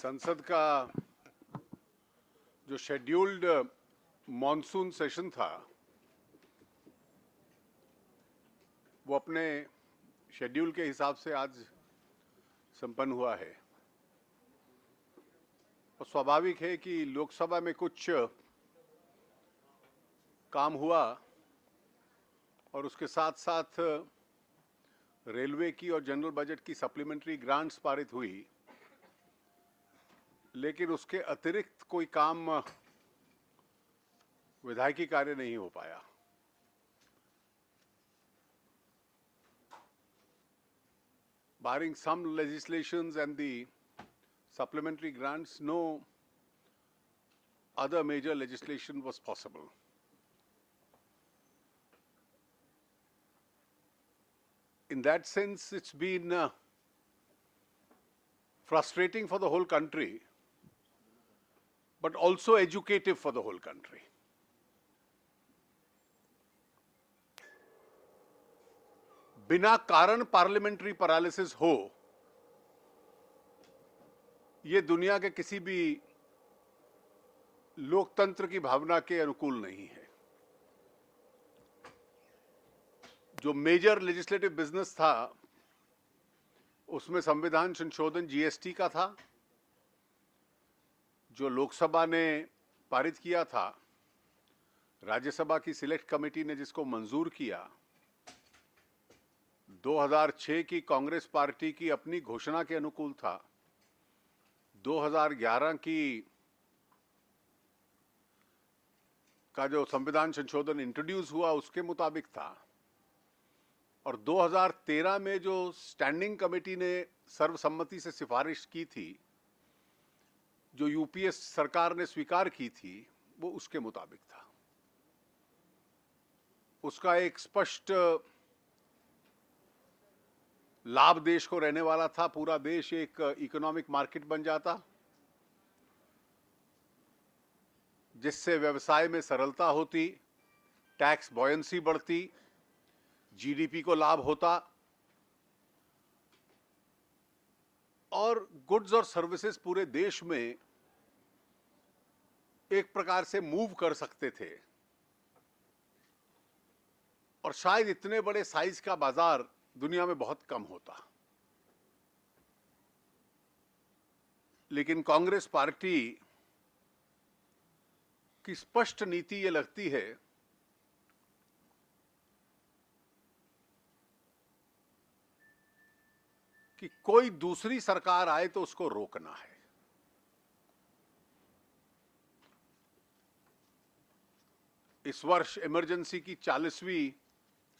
संसद का जो शेड्यूल्ड मॉनसून सेशन था वो अपने शेड्यूल के हिसाब से आज संपन्न हुआ है और स्वाभाविक है कि लोकसभा में कुछ काम हुआ और उसके साथ साथ रेलवे की और जनरल बजट की सप्लीमेंट्री ग्रांट्स पारित हुई, लेकिन उसके अतिरिक्त कोई काम विधायकी कार्य नहीं हो पाया। Barring some legislations and the supplementary grants, no other major legislation was possible. In that sense, it's been frustrating for the whole country, but also educative for the whole country. बिना कारण पार्लियामेंट्री पैरालिसिस हो, ये दुनिया के किसी भी लोकतंत्र की भावना के अनुकूल नहीं है। जो मेजर लेजिस्लेटिव बिजनेस था उसमें संविधान संशोधन जीएसटी का था, जो लोकसभा ने पारित किया था, राज्यसभा की सिलेक्ट कमेटी ने जिसको मंजूर किया, 2006 की कांग्रेस पार्टी की अपनी घोषणा के अनुकूल था, 2011 का जो संविधान संशोधन इंट्रोड्यूस हुआ उसके मुताबिक था, और 2013 में जो स्टैंडिंग कमेटी ने सर्वसम्मति से सिफारिश की थी, जो यूपीए सरकार ने स्वीकार की थी, वो उसके मुताबिक था। उसका एक स्पष्ट लाभ देश को रहने वाला था। पूरा देश एक इकोनॉमिक मार्केट बन जाता, जिससे व्यवसाय में सरलता होती, टैक्स बॉयंसी बढ़ती, जीडीपी को लाभ होता और गुड्स और सर्विसेज पूरे देश में एक प्रकार से मूव कर सकते थे। और शायद इतने बड़े साइज का बाजार दुनिया में बहुत कम होता। लेकिन कांग्रेस पार्टी की स्पष्ट नीति ये लगती है कि कोई दूसरी सरकार आए तो उसको रोकना है। इस वर्ष इमरजेंसी की 40वीं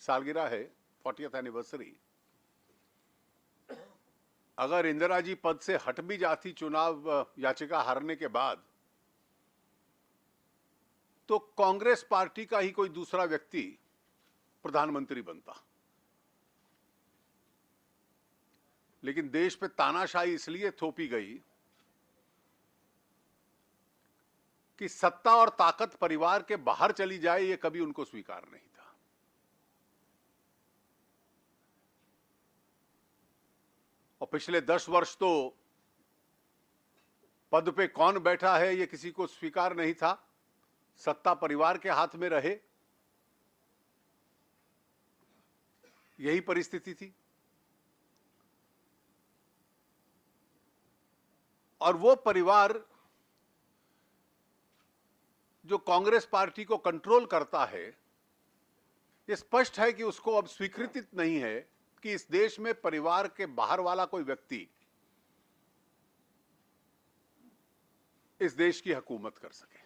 सालगिरह है, 40th एनिवर्सरी। अगर इंदिरा जी पद से हट भी जाती चुनाव याचिका हारने के बाद, तो कांग्रेस पार्टी का ही कोई दूसरा व्यक्ति प्रधानमंत्री बनता। लेकिन देश पे तानाशाही इसलिए थोपी गई कि सत्ता और ताकत परिवार के बाहर चली जाए, ये कभी उनको स्वीकार नहीं था। और पिछले 10 वर्ष तो पद पे कौन बैठा है ये किसी को स्वीकार नहीं था, सत्ता परिवार के हाथ में रहे, यही परिस्थिति थी। और वो परिवार जो कांग्रेस पार्टी को कंट्रोल करता है, ये स्पष्ट है कि उसको अब स्वीकृति नहीं है कि इस देश में परिवार के बाहर वाला कोई व्यक्ति इस देश की हुकूमत कर सके।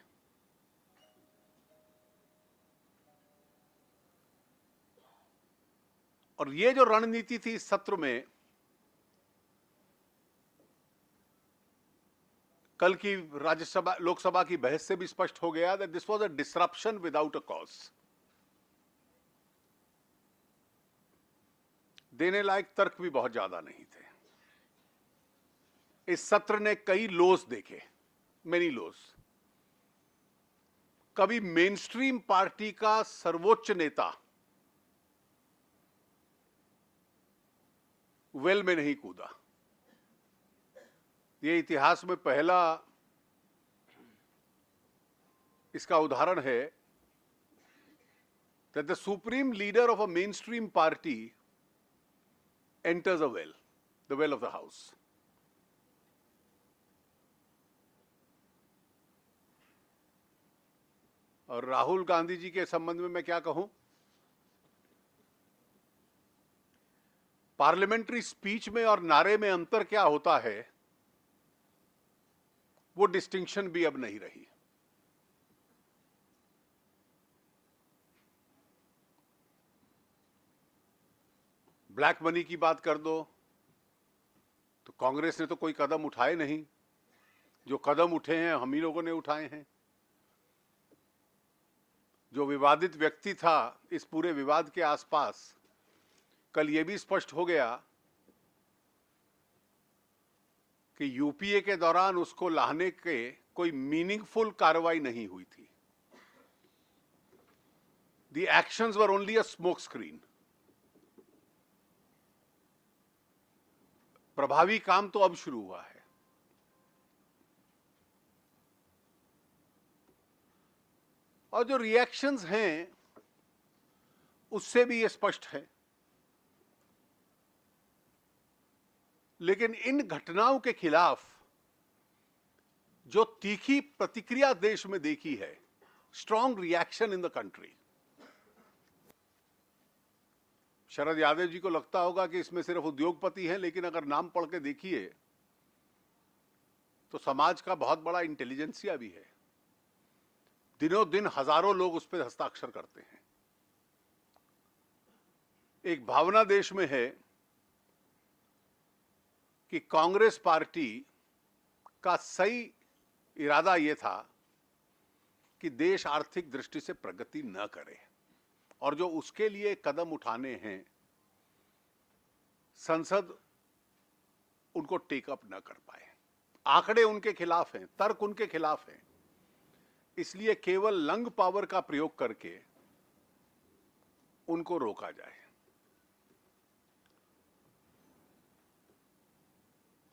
और ये जो रणनीति थी इस सत्र में, कल की राज्यसभा लोकसभा की बहस से भी स्पष्ट हो गया that this was a disruption without a cause. देने लायक तर्क भी बहुत ज्यादा नहीं थे। इस सत्र ने कई लोस देखे, मेनी लोस। कभी मेनस्ट्रीम पार्टी का सर्वोच्च नेता वेल में नहीं कूदा। ये इतिहास में पहला इसका उदाहरण है that the supreme leader of a mainstream party enters a well, the well of the house. और राहुल गांधी जी के संबंध में मैं क्या कहूं? पार्लियामेंट्री स्पीच में और नारे में अंतर क्या होता है, वो डिस्टिंक्शन भी अब नहीं रही। ब्लैक मनी की बात कर दो तो कांग्रेस ने तो कोई कदम उठाए नहीं, जो कदम उठे हैं हम ही लोगों ने उठाए हैं। जो विवादित व्यक्ति था इस पूरे विवाद के आसपास, कल यह भी स्पष्ट हो गया कि यूपीए के दौरान उसको लाने के कोई मीनिंगफुल कार्रवाई नहीं हुई थी। The actions were only a smoke screen. प्रभावी काम तो अब शुरू हुआ है। और जो रिएक्शंस हैं उससे भी ये स्पष्ट है। लेकिन इन घटनाओं के खिलाफ जो तीखी प्रतिक्रिया देश में देखी है, strong reaction in the country, Sharad Yadav ji को लगता होगा कि इसमें सिर्फ उद्योगपति हैं, लेकिन अगर नाम पढ़ के देखिए तो समाज का बहुत बड़ा इंटेलिजेंसिया भी है। दिनों दिन हजारों लोग उस पर हस्ताक्षर करते हैं। एक भावना देश में है कि कांग्रेस पार्टी का सही इरादा यह था कि देश आर्थिक दृष्टि से प्रगति न करे, और जो उसके लिए कदम उठाने हैं संसद उनको टेकअप न कर पाए। आंकड़े उनके खिलाफ हैं, तर्क उनके खिलाफ हैं, इसलिए केवल लंग पावर का प्रयोग करके उनको रोका जाए।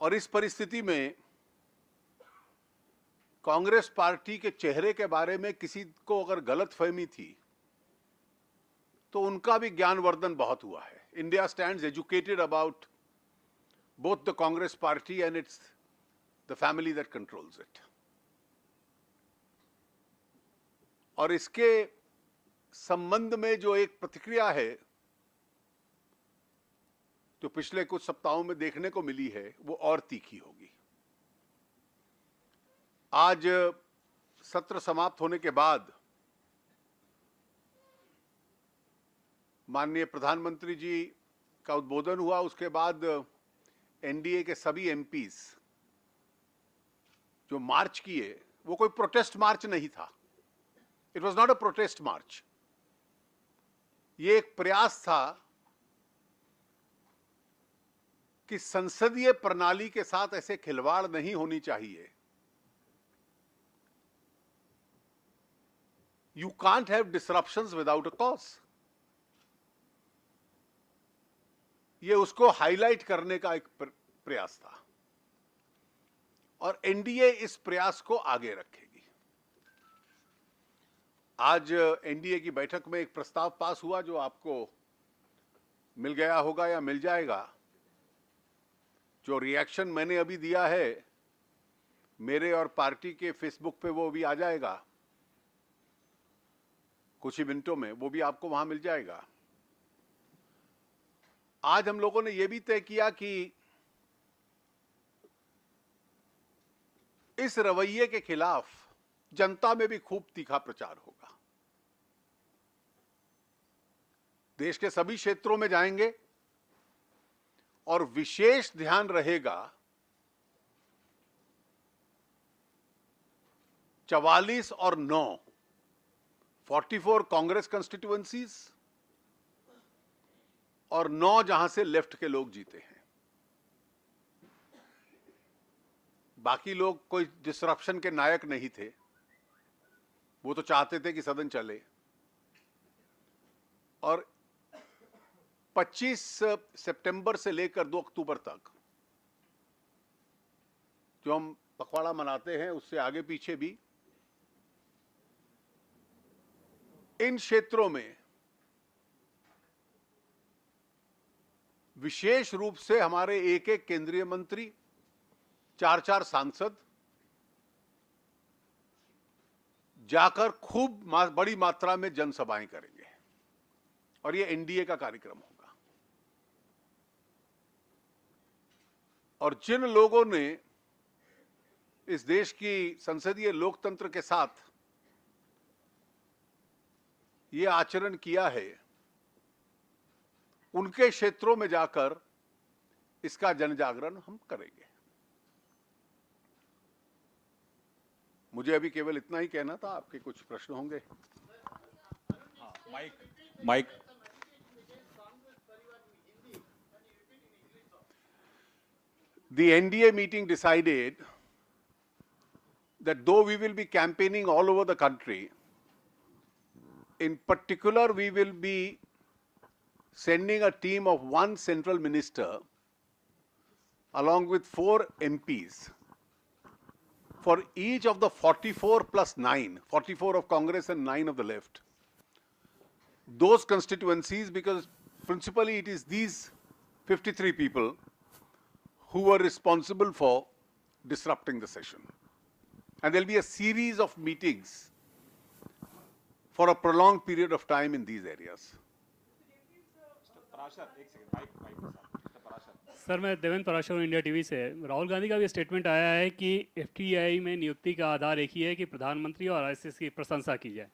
और इस परिस्थिति में कांग्रेस पार्टी के चेहरे के बारे में किसी को अगर गलतफहमी थी तो उनका भी ज्ञानवर्धन बहुत हुआ है। India stands educated about both the Congress party and it's the family that controls it. और इसके संबंध में जो एक प्रतिक्रिया है जो पिछले कुछ सप्ताहों में देखने को मिली है वो और तीखी होगी। आज सत्र समाप्त होने के बाद माननीय प्रधानमंत्री जी का उद्बोधन हुआ। उसके बाद एनडीए के सभी एमपीज जो मार्च किए, वो कोई प्रोटेस्ट मार्च नहीं था। It was not a protest march. ये एक प्रयास था कि संसदीय प्रणाली के साथ ऐसे खिलवाड़ नहीं होनी चाहिए। You can't have disruptions without a cause. ये उसको हाईलाइट करने का एक प्रयास था और एनडीए इस प्रयास को आगे रखेगी। आज एनडीए की बैठक में एक प्रस्ताव पास हुआ जो आपको मिल गया होगा या मिल जाएगा। जो रिएक्शन मैंने अभी दिया है मेरे और पार्टी के फेसबुक पे, वो भी आ जाएगा कुछ ही मिनटों में, वो भी आपको वहां मिल जाएगा। आज हम लोगों ने यह भी तय किया कि इस रवैये के खिलाफ जनता में भी खूब तीखा प्रचार होगा। देश के सभी क्षेत्रों में जाएंगे और विशेष ध्यान रहेगा 44 और 9 44 कांग्रेस कंस्टिट्यूएंसीज और 9 जहां से लेफ्ट के लोग जीते हैं। बाकी लोग कोई डिसरप्शन के नायक नहीं थे, वो तो चाहते थे कि सदन चले। और 25 सितंबर से लेकर 2 अक्टूबर तक जो हम पखवाड़ा मनाते हैं उससे आगे पीछे भी इन क्षेत्रों में विशेष रूप से हमारे एक एक केंद्रीय मंत्री, 4-4 सांसद जाकर खूब बड़ी मात्रा में जनसभाएं करेंगे और ये एनडीए का कार्यक्रम होगा। और जिन लोगों ने इस देश की संसदीय लोकतंत्र के साथ ये आचरण किया है, उनके क्षेत्रों में जाकर इसका जनजागरण हम करेंगे। मुझे अभी केवल इतना ही कहना था, आपके कुछ प्रश्न होंगे। Mic. The NDA meeting decided that though we will be campaigning all over the country, in particular we will be sending a team of one central minister along with 4 MPs for each of the 44 plus 9, 44 of Congress and 9 of the left, those constituencies, because principally it is these 53 people who were responsible for disrupting the session. And there'll be a series of meetings for a prolonged period of time in these areas. Sir, मैं देवेंद्र पराशर हूँ, India TV से। राहुल गांधी का भी statement आया है कि FTI में नियुक्ति का आधार एक ही है कि प्रधानमंत्री और आरएसएस की प्रशंसा की जाए।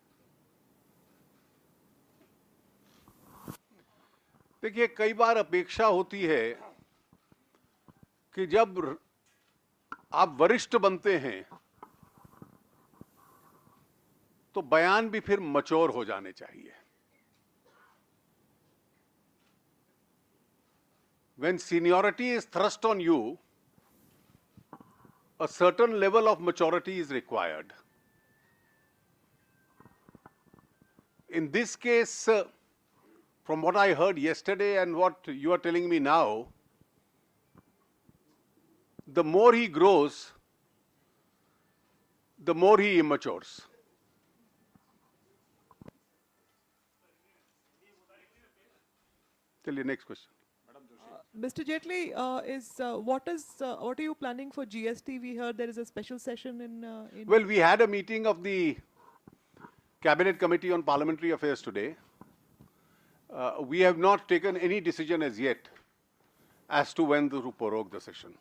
देखिए, कई बार अपेक्षा होती है कि जब आप वरिष्ठ बनते हैं तो बयान भी फिर मैच्योर हो जाने चाहिए। When seniority is thrust on you, a certain level of maturity is required. In this case, from what I heard yesterday and what you are telling me now, the more he grows, the more he immatures. Tell you next question. Mr. Jaitley, what are you planning for GST? We heard there is a special session in. Well, we had a meeting of the Cabinet Committee on Parliamentary Affairs today. We have not taken any decision as yet as to when to prorogue the session.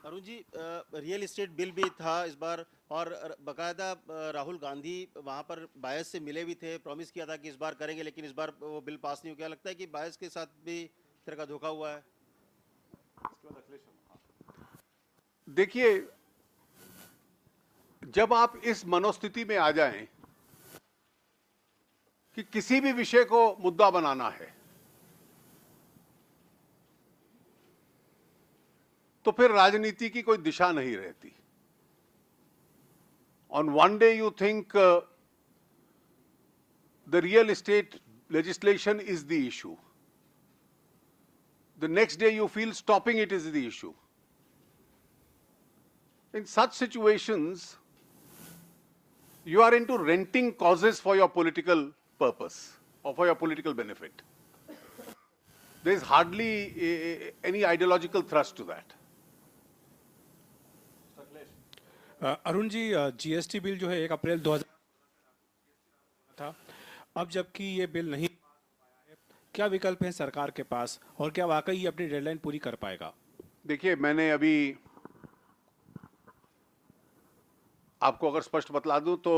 Arun ji, real estate bill भी था इस बार और बकायदा राहुल गांधी वहां पर बायस से मिले भी थे, प्रॉमिस किया था कि इस बार करेंगे, लेकिन इस बार वो बिल पास नहीं हो गया। लगता है कि बायस के साथ भी तरह का धोखा हुआ है। देखिए, जब आप इस मनोस्थिति में आ जाएं कि किसी भी विषय को मुद्दा बनाना है, तो फिर राजनीति की कोई दिशा नहीं रहती। On one day you think the real estate legislation is the issue. The next day you feel stopping it is the issue. In such situations, you are into renting causes for your political purpose or for your political benefit. There is hardly any ideological thrust to that. Arun ji, GST bill जो है 1 अप्रैल 2000 था, अब जबकि ये bill नहीं, क्या विकल्प है सरकार के पास और क्या वाकई ये अपनी डेडलाइन पूरी कर पाएगा? देखिए, मैंने अभी आपको अगर स्पष्ट बतला दूं तो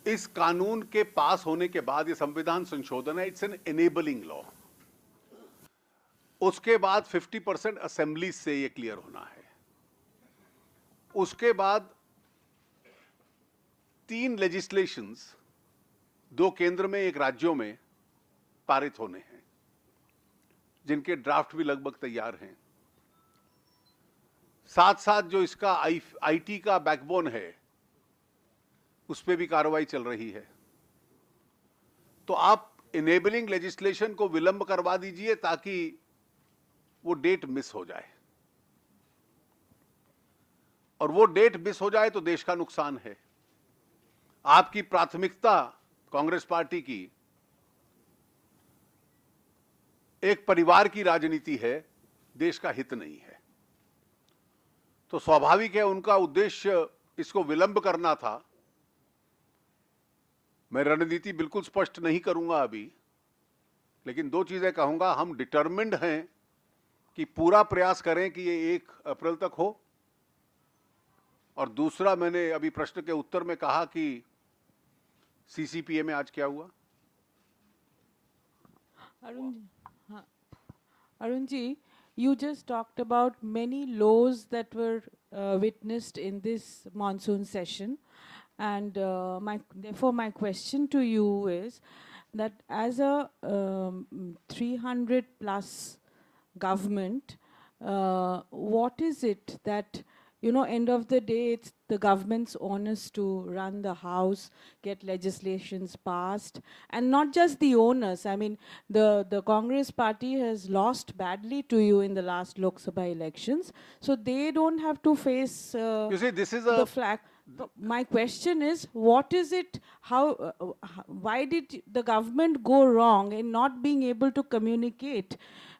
इस कानून के पास होने के बाद, ये संविधान संशोधन है, इट्स एन एनेबलिंग लॉ। उसके बाद 50% असेंबली से ये क्लियर होना है। उसके बाद 3 लेजिस्लेशंस, 2 केंद्र में 1 राज्यों में पारित होने हैं, जिनके ड्राफ्ट भी लगभग तैयार हैं। साथ साथ जो इसका आईटी का बैकबोन है, उस पर भी कार्रवाई चल रही है। तो आप इनेबलिंग लेजिस्लेशन को विलंब करवा दीजिए ताकि वो डेट मिस हो जाए, और वो डेट मिस हो जाए तो देश का नुकसान है। आपकी प्राथमिकता कांग्रेस पार्टी की एक परिवार की राजनीति है, देश का हित नहीं है। तो स्वाभाविक है उनका उद्देश्य इसको विलंब करना था। मैं रणनीति बिल्कुल स्पष्ट नहीं करूंगा अभी, लेकिन दो चीजें कहूंगा। हम डिटरमिन्ड हैं कि पूरा प्रयास करें कि ये 1 अप्रैल तक हो, और दूसरा, मैंने अभी प्रश्न के उत्तर में कहा कि सीसीपीए में आज क्या हुआ। Arun, huh. Arun ji, you just talked about many lows that were witnessed in this monsoon session, and therefore my question to you is that as a 300 plus government, what is it that, you know, end of the day, it's the government's onus to run the house, get legislations passed, and not just the onus. I mean, the Congress party has lost badly to you in the last Lok Sabha elections, so they don't have to face You see, this is the a flag. But my question is, what is it, why did the government go wrong in not being able to communicate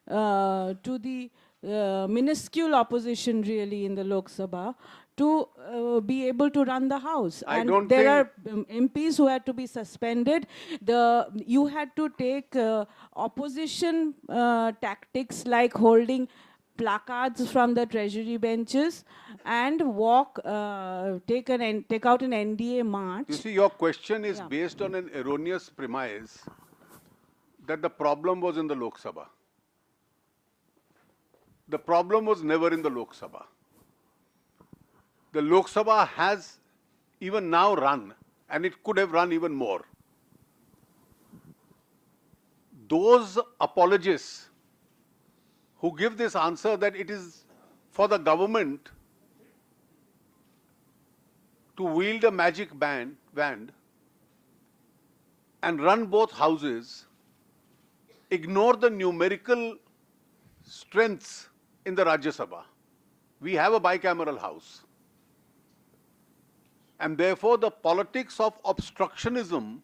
to the minuscule opposition really in the Lok Sabha to be able to run the house? I And don't there think- are MPs who had to be suspended. You had to take opposition tactics like holding placards from the treasury benches and take out an NDA march. You see, your question is Yeah. based on an erroneous premise that the problem was in the Lok Sabha. The problem was never in the Lok Sabha. The Lok Sabha has even now run, and it could have run even more. Those apologists who give this answer that it is for the government to wield a magic wand and run both houses, ignore the numerical strengths in the Rajya Sabha. We have a bicameral house. And therefore, the politics of obstructionism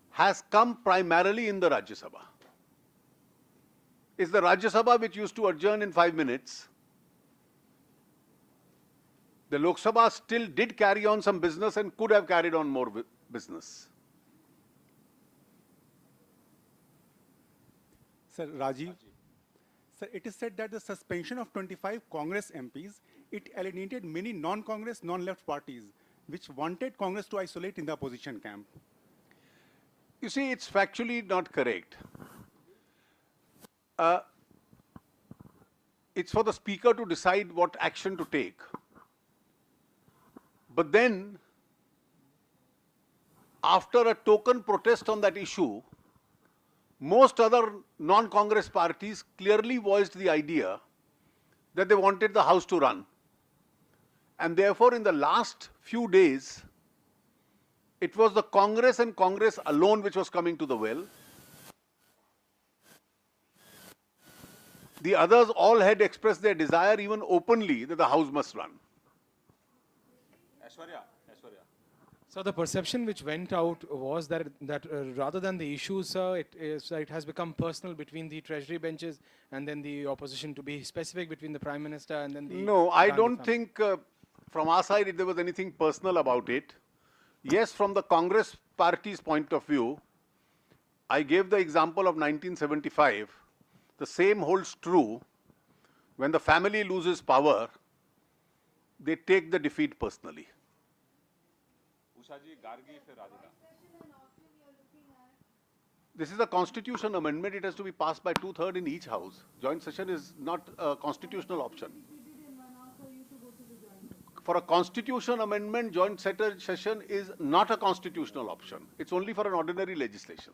has come primarily in the Rajya Sabha. It's the Rajya Sabha which used to adjourn in 5 minutes. The Lok Sabha still did carry on some business and could have carried on more business. Sir, Rajiv. Sir, it is said that the suspension of 25 Congress MPs, it alienated many non-Congress, non-left parties, which wanted Congress to isolate in the opposition camp. You see, it's factually not correct. It's for the speaker to decide what action to take. But then, after a token protest on that issue, most other non-Congress parties clearly voiced the idea that they wanted the House to run. And therefore, in the last few days, it was the Congress and Congress alone which was coming to the well. The others all had expressed their desire even openly that the House must run. So the perception which went out was that rather than the issues, it has become personal between the treasury benches and then the opposition, to be specific, between the Prime Minister and then the... No, I Gandhi don't family. think from our side there was anything personal about it. Yes, from the Congress party's point of view, I gave the example of 1975. The same holds true. When the family loses power, they take the defeat personally. This is a constitution amendment. It has to be passed by 2/3 in each house. Joint session is not a constitutional option. For a constitution amendment, joint session is not a constitutional option. It's only for an ordinary legislation.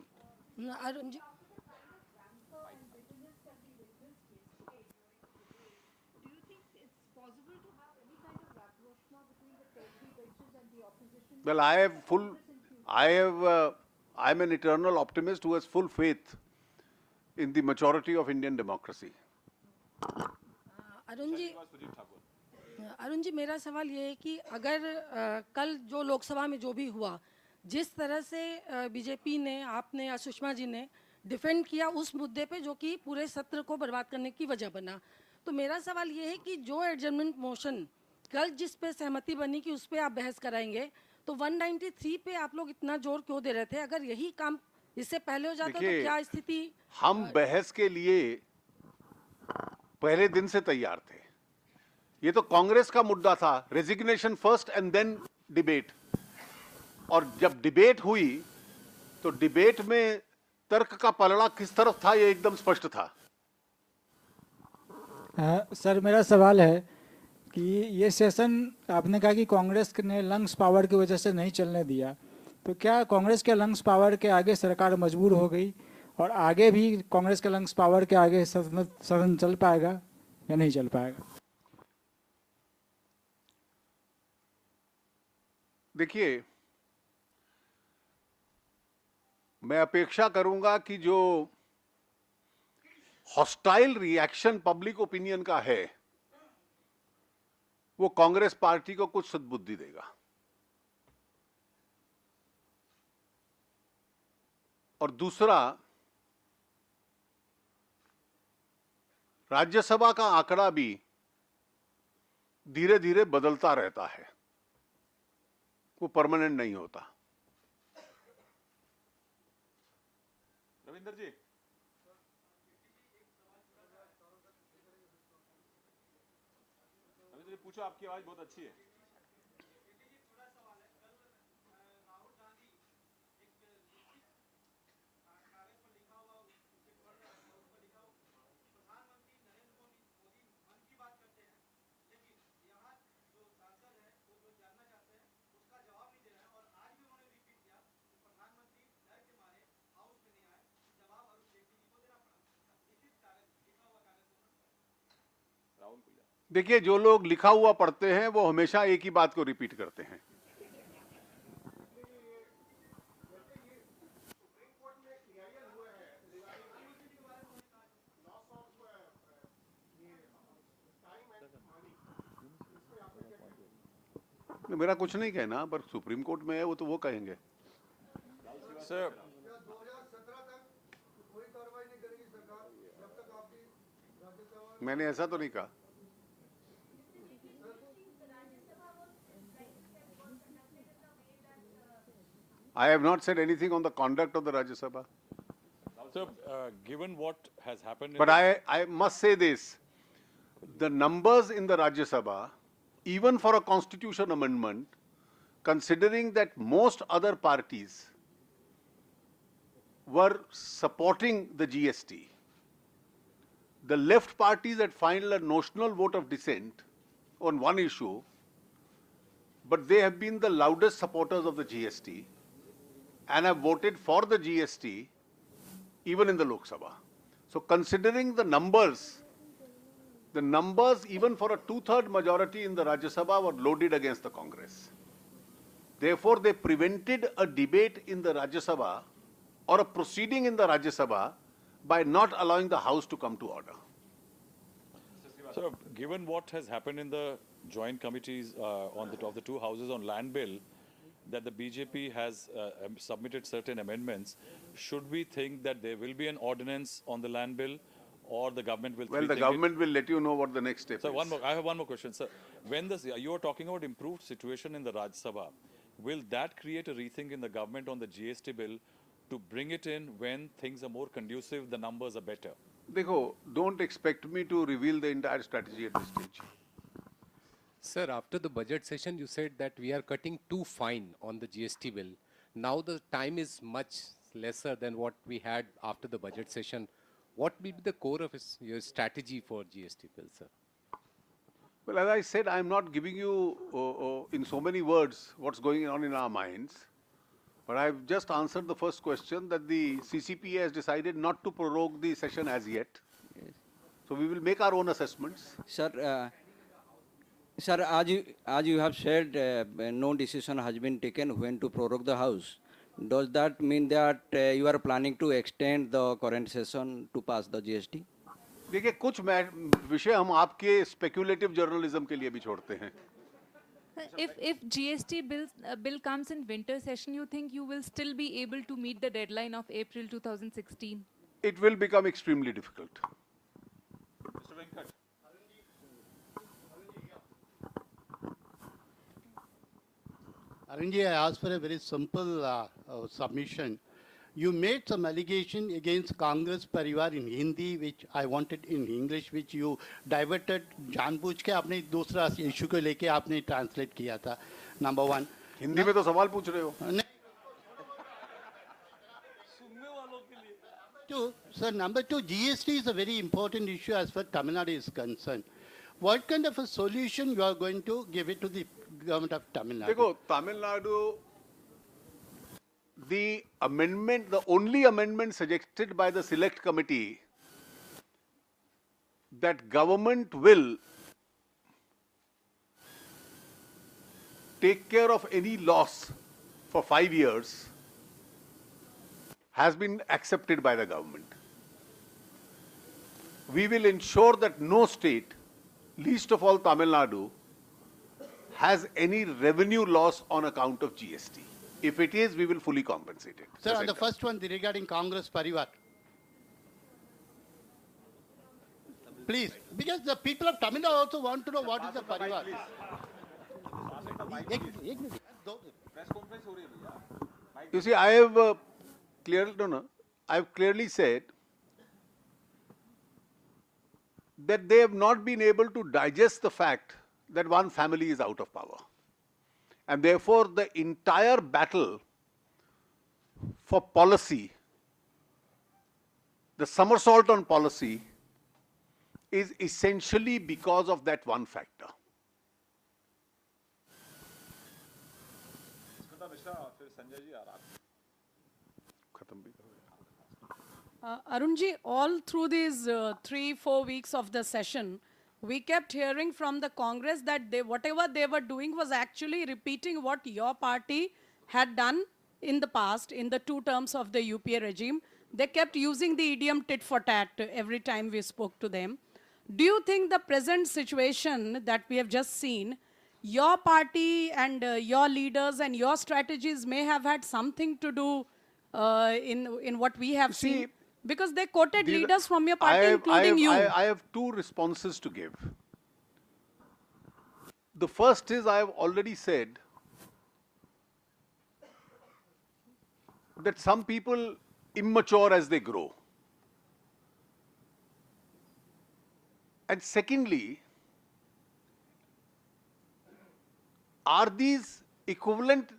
Arun ji. Well, I'm an eternal optimist who has full faith in the maturity of Indian democracy. Arun ji मेरा सवाल ये है कि अगर कल जो लोकसभा में जो भी हुआ, जिस तरह से बीजेपी ने, आपने या सुषमा जी ने डिफेंड किया उस मुद्दे पे जो कि पूरे सत्र को बर्बाद करने की वजह बना, तो मेरा सवाल ये है कि जो एडजर्नमेंट मोशन कल जिस पे सहमति बनी कि उस पे आप बहस कराएंगे, तो 193 पे आप लोग इतना जोर क्यों दे रहे थे? अगर यही काम इससे पहले हो जाता तो क्या स्थिति? हम बहस के लिए पहले दिन से तैयार थे। ये तो कांग्रेस का मुद्दा था, resignation first and then debate. और जब डिबेट हुई तो डिबेट में तर्क का पलड़ा किस तरफ था ये एकदम स्पष्ट था। सर मेरा सवाल है कि ये सेशन आपने कहा कि कांग्रेस ने लंग्स पावर की वजह से नहीं चलने दिया, तो क्या कांग्रेस के लंग्स पावर के आगे सरकार मजबूर हो गई और आगे भी कांग्रेस के लंग्स पावर के आगे सदन चल पाएगा या नहीं चल पाएगा? देखिए, मैं अपेक्षा करूंगा कि जो हॉस्टाइल रिएक्शन पब्लिक ओपिनियन का है वो कांग्रेस पार्टी को कुछ सद्बुद्धि देगा। और दूसरा, राज्यसभा का आंकड़ा भी धीरे धीरे बदलता रहता है, वो परमानेंट नहीं होता। रविंदर जी, पूछो, आपकी आवाज बहुत अच्छी है। देखिए, जो लोग लिखा हुआ पढ़ते हैं वो हमेशा एक ही बात को रिपीट करते हैं। मेरा कुछ नहीं कहना, पर सुप्रीम कोर्ट में है वो तो वो कहेंगे। सर, मैंने ऐसा तो नहीं कहा। I have not said anything on the conduct of the Rajya Sabha. So, given what has happened, But I must say this: the numbers in the Rajya Sabha, even for a constitution amendment, considering that most other parties were supporting the GST, the left parties had filed a notional vote of dissent on one issue, but they have been the loudest supporters of the GST and have voted for the GST even in the Lok Sabha. So considering the numbers even for a 2/3 majority in the Rajya Sabha were loaded against the Congress. Therefore, they prevented a debate in the Rajya Sabha or a proceeding in the Rajya Sabha by not allowing the House to come to order. So, given what has happened in the joint committees of the two houses on land bill, that the BJP has submitted certain amendments, should we think that there will be an ordinance on the land bill, or the government will? Well, the government will let you know what the next step So, is. I have one more question, sir. When you are talking about improved situation in the Rajya Sabha, will that create a rethink in the government on the GST bill to bring it in when things are more conducive, the numbers are better? Dekho, don't expect me to reveal the entire strategy at this stage. Sir, after the budget session, you said that we are cutting too fine on the GST bill. Now the time is much lesser than what we had after the budget session. What will be the core of your strategy for GST bill, sir? Well, as I said, I am not giving you in so many words what's going on in our minds. But I've just answered the first question that the CCPA has decided not to prorogue the session as yet. So we will make our own assessments. Sir, as you have said, no decision has been taken when to prorogue the House. Does that mean that you are planning to extend the current session to pass the GST? देखिए कुछ विषय हम आपके speculative journalism के लिए भी छोड़ते हैं. If GST bill comes in winter session, you think you will still be able to meet the deadline of April 2016? It will become extremely difficult. Arunji, I asked for a very simple submission. You made some allegation against Congress Parivar in Hindi, which I wanted in English, which you diverted जानबूझ के आपने दूसरा issue को लेके आपने translate किया था. Number one. Hindi में तो सवाल पूछ रहे हो. Sir, number two, GST is a very important issue as far as Tamil Nadu is concerned. What kind of a solution you are going to give it to the government of Tamil Nadu? देखो Tamil Nadu, the only amendment suggested by the select committee that government will take care of any loss for 5 years has been accepted by the government. We will ensure that no state, least of all Tamil Nadu, has any revenue loss on account of GST. If it is, we will fully compensate it. Sir, on the first one regarding Congress Parivar. Please, because the people of Tamil Nadu also want to know what is the Parivar. You see, I have clearly said that they have not been able to digest the fact that one family is out of power. And therefore, the entire battle for policy, the somersault on policy, is essentially because of that one factor. Arunji, all through these 3-4 weeks of the session, we kept hearing from the Congress that whatever they were doing was actually repeating what your party had done in the past, in the 2 terms of the UPA regime. They kept using the idiom tit for tat every time we spoke to them. Do you think the present situation that we have just seen, your party and your leaders and your strategies may have had something to do in what we have seen? Because they quoted leaders from your party, including you. I have 2 responses to give. The first is, I have already said that some people immature as they grow. And secondly, are these equivalent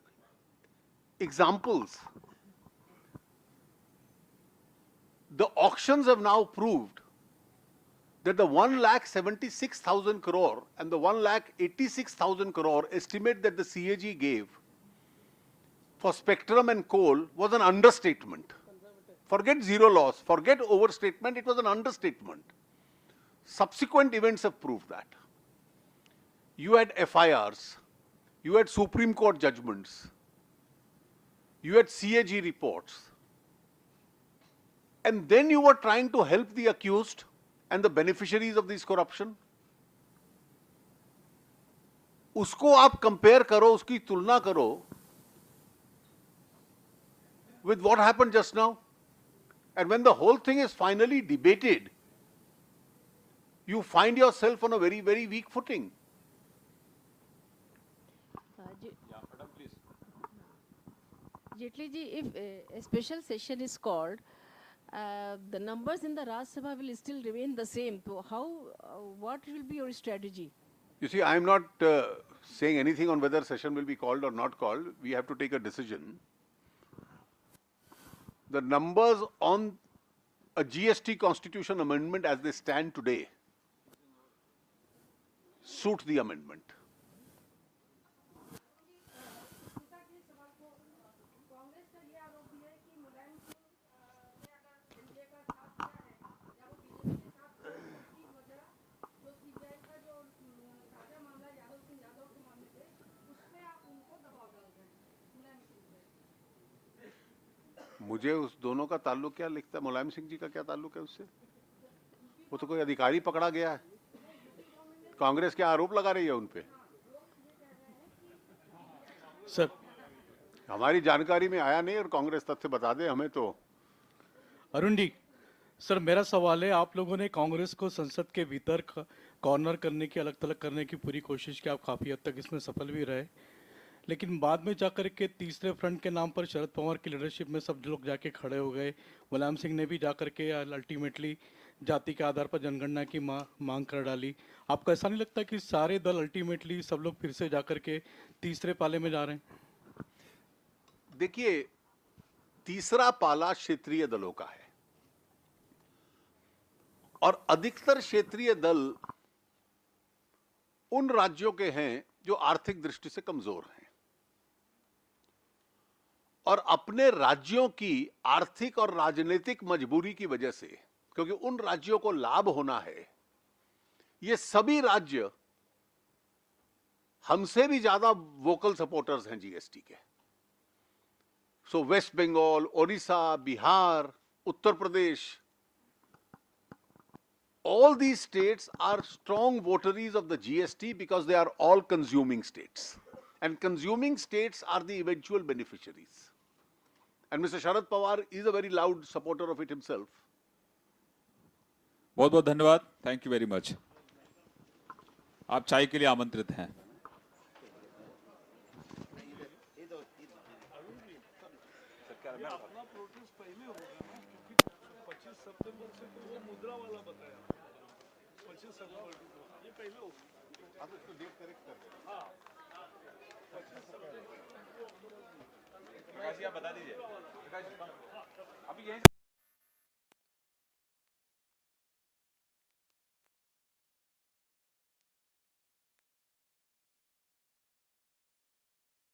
examples? The auctions have now proved that the 1,76,000 crore and the 1,86,000 crore estimate that the CAG gave for spectrum and coal was an understatement. Forget zero loss, forget overstatement, it was an understatement. Subsequent events have proved that. You had FIRs, you had Supreme Court judgments, you had CAG reports, and then you were trying to help the accused and the beneficiaries of this corruption. उसको आप compare करो, उसकी तुलना करो with what happened just now. And when the whole thing is finally debated, you find yourself on a very, very weak footing. Jetli ji, if a special session is called, the numbers in the Rajya Sabha will still remain the same. So how, what will be your strategy? You see, I am not saying anything on whether session will be called or not called. We have to take a decision. The numbers on a GST constitution amendment as they stand today suit the amendment. मुझे उस दोनों का ताल्लुक क्या लिखता है, मुलायम सिंह जी का क्या ताल्लुक है उससे? वो तो कोई अधिकारी पकड़ा गया है, कांग्रेस क्या आरोप लगा रही है उन पे? सर हमारी जानकारी में आया नहीं और कांग्रेस तथ्य बता दे हमें तो। अरुण जी, सर मेरा सवाल है, आप लोगों ने कांग्रेस को संसद के भीतर कॉर्नर करने की, अलग थलग करने की पूरी कोशिश की, आप काफ़ी हद तक इसमें सफल भी रहे, लेकिन बाद में जाकर के तीसरे फ्रंट के नाम पर शरद पवार की लीडरशिप में सब लोग जाके खड़े हो गए। मुलायम सिंह ने भी जाकर के अल्टीमेटली जाति के आधार पर जनगणना की मांग कर डाली। आपको ऐसा नहीं लगता कि सारे दल अल्टीमेटली सब लोग फिर से जाकर के तीसरे पाले में जा रहे हैं? देखिए, तीसरा पाला क्षेत्रीय दलों का है और अधिकतर क्षेत्रीय दल उन राज्यों के हैं जो आर्थिक दृष्टि से कमजोर हैं और अपने राज्यों की आर्थिक और राजनीतिक मजबूरी की वजह से, क्योंकि उन राज्यों को लाभ होना है, ये सभी राज्य हमसे भी ज्यादा वोकल सपोर्टर्स हैं जीएसटी के। So West Bengal, Odisha, Bihar, Uttar Pradesh, all these states are strong votaries of the GST because they are all consuming states, and consuming states are the eventual beneficiaries. And Mr. Sharad Pawar is a very loud supporter of it himself. बहुत बहुत धन्यवाद, thank you very much. आप चाय के लिए आमंत्रित हैं। अपना प्रोटेस्ट पहले होगा ना, क्योंकि 25 सितंबर से तो वो मुद्रा वाला बताया, 25 सितंबर ये पहले होगा। आप इसको डेट करेक्ट कर दें। हाँ, 25 सितंबर। प्रकाश जी आप बता दीजिए। प्रकाश जी अभी यहीं